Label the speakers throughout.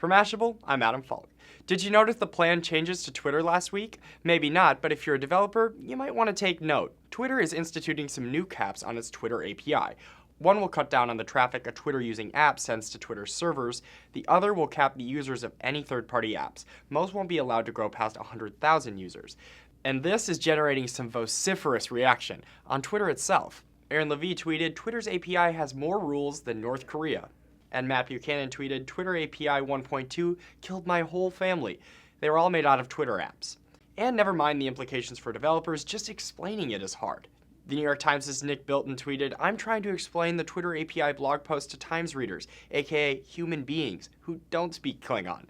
Speaker 1: For Mashable, I'm Adam Falk. Did you notice the planned changes to Twitter last week? Maybe not, but if you're a developer, you might want to take note. Twitter is instituting some new caps on its Twitter API. One will cut down on the traffic a Twitter-using app sends to Twitter servers. The other will cap the users of any third-party apps. Most won't be allowed to grow past 100,000 users. And this is generating some vociferous reaction on Twitter itself. Aaron Levie tweeted, "Twitter's API has more rules than North Korea." And Matt Buchanan tweeted, "Twitter API 1.2 killed my whole family. They were all made out of Twitter apps." And never mind the implications for developers, just explaining it is hard. The New York Times' Nick Bilton tweeted, "I'm trying to explain the Twitter API blog post to Times readers, aka human beings, who don't speak Klingon."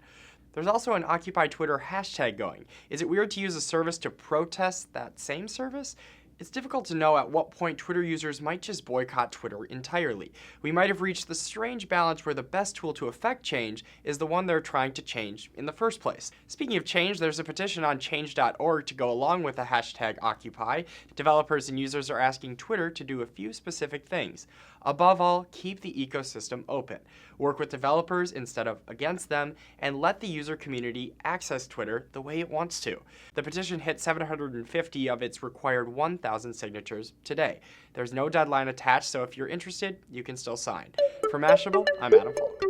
Speaker 1: There's also an Occupy Twitter hashtag going. Is it weird to use a service to protest that same service? It's difficult to know at what point Twitter users might just boycott Twitter entirely. We might have reached the strange balance where the best tool to effect change is the one they're trying to change in the first place. Speaking of change, there's a petition on change.org to go along with the hashtag Occupy. Developers and users are asking Twitter to do a few specific things. Above all, keep the ecosystem open. Work with developers instead of against them, and let the user community access Twitter the way it wants to. The petition hit 750 of its required 1,000 signatures today. There's no deadline attached, so if you're interested, you can still sign. For Mashable, I'm Adam Falk.